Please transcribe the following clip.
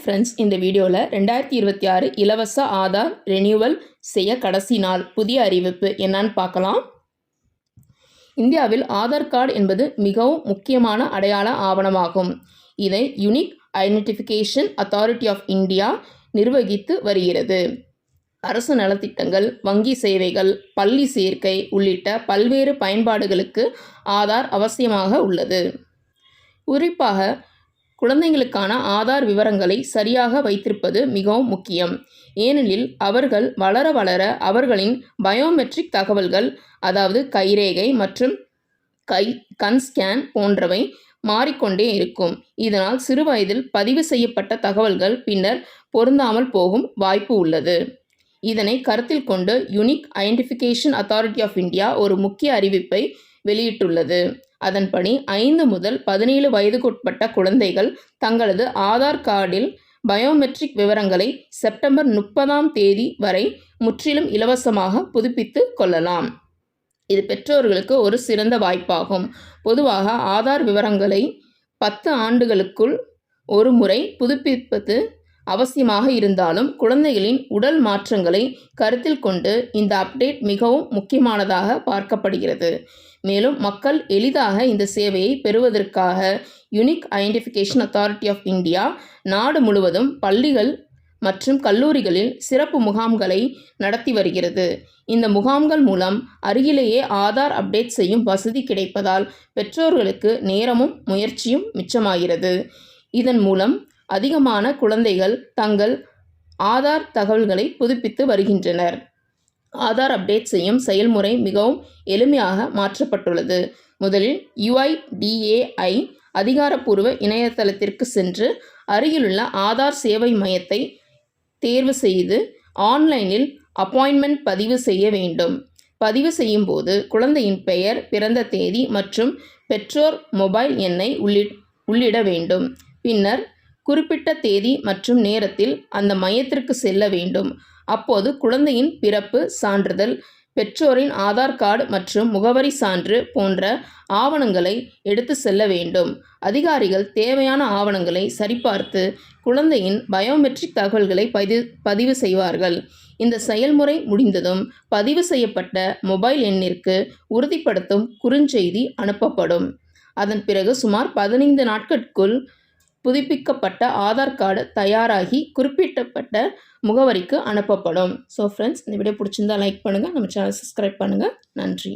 Friends, இந்த வீடியோவில் 2026 இலவச ஆதார் ரெனியூவல் செய்ய கடைசி நாள். புதிய அறிவிப்பு என்னன்னு பார்க்கலாம். இந்தியாவில் ஆதார் கார்டு என்பது மிகவும் முக்கியமான அடையாள ஆவணமாகும். இதை unique identification authority of India நிர்வகித்து வருகிறது. அரசு நலத்திட்டங்கள், வங்கி சேவைகள், பள்ளி சேர்க்கை உள்ளிட்ட பல்வேறு பயன்பாடுகளுக்கு ஆதார் அவசியமாக உள்ளது. குறிப்பாக குழந்தைகளுக்கான ஆதார் விவரங்களை சரியாக வைத்திருப்பது மிகவும் முக்கியம். ஏனெனில் அவர்கள் வளர வளர அவர்களின் பயோமெட்ரிக் தகவல்கள், அதாவது கைரேகை மற்றும் கண் ஸ்கேன் போன்றவை மாறிக்கொண்டே இருக்கும். இதனால் சிறுவயதில் பதிவு செய்யப்பட்ட தகவல்கள் பின்னர் பொருந்தாமல் போகும் வாய்ப்பு உள்ளது. இதனை கருத்தில் கொண்டு unique identification authority of India ஒரு முக்கிய அறிவிப்பை வெளியிட்டுள்ளது. அதன்படி 5 முதல் 17 வயதுக்குட்பட்ட குழந்தைகள் தங்களது ஆதார் கார்டில் பயோமெட்ரிக் விவரங்களை செப்டம்பர் 30 வரை முற்றிலும் இலவசமாக புதுப்பித்து கொள்ளலாம். இது பெற்றோர்களுக்கு ஒரு சிறந்த வாய்ப்பாகும். பொதுவாக ஆதார் விவரங்களை 10 ஆண்டுகளுக்குள் ஒரு முறை புதுப்பிப்பது அவசியமாக இருந்தாலும் குழந்தைகளின் உடல் மாற்றங்களை கருத்தில் கொண்டு இந்த அப்டேட் மிகவும் முக்கியமானதாக பார்க்கப்படுகிறது. மேலும் மக்கள் எளிதாக இந்த சேவையை பெறுவதற்காக unique identification authority of India நாடு முழுவதும் பள்ளிகள் மற்றும் கல்லூரிகளில் சிறப்பு முகாம்களை நடத்தி வருகிறது. இந்த முகாம்கள் மூலம் அருகிலேயே ஆதார் அப்டேட் செய்யும் வசதி கிடைப்பதால் பெற்றோர்களுக்கு நேரமும் முயற்சியும் மிச்சமாகிறது. இதன் மூலம் அதிகமான குழந்தைகள் தங்கள் ஆதார் தகவல்களை புதுப்பித்து வருகின்றனர். ஆதார் அப்டேட் செய்யும் செயல்முறை மிகவும் எளிமையாக மாற்றப்பட்டுள்ளது. முதலில் UIDAI அதிகாரப்பூர்வ இணையதளத்திற்கு சென்று அருகிலுள்ள ஆதார் சேவை மையத்தை தேர்வு செய்து ஆன்லைனில் அப்பாயின்மெண்ட் பதிவு செய்ய வேண்டும். பதிவு செய்யும் போது குழந்தையின் பெயர், பிறந்த தேதி மற்றும் பெற்றோர் மொபைல் எண்ணை உள்ளிட வேண்டும். பின்னர் குறிப்பிட்ட தேதி மற்றும் நேரத்தில் அந்த மையத்திற்கு செல்ல வேண்டும். அப்போது குழந்தையின் பிறப்பு சான்றிதழ், பெற்றோரின் ஆதார் கார்டு மற்றும் முகவரி சான்று போன்ற ஆவணங்களை எடுத்து செல்ல வேண்டும். அதிகாரிகள் தேவையான ஆவணங்களை சரிபார்த்து குழந்தையின் பயோமெட்ரிக் தகவல்களை பதிவு செய்வார்கள். இந்த செயல்முறை முடிந்ததும் பதிவு செய்யப்பட்ட மொபைல் எண்ணிற்கு உறுதிப்படுத்தும் குறுஞ்செய்தி அனுப்பப்படும். அதன் பிறகு சுமார் 15 நாட்களுக்குள் புதுப்பிக்கப்பட்ட ஆதார் கார்டு தயாராகி குறிப்பிட்டப்பட்ட முகவரிக்கு அனுப்பப்படும். ஸோ ஃப்ரெண்ட்ஸ், இந்த வீடியோ பிடிச்சிருந்தா லைக் பண்ணுங்கள், நம்ம சேனல் சப்ஸ்கிரைப் பண்ணுங்கள். நன்றி.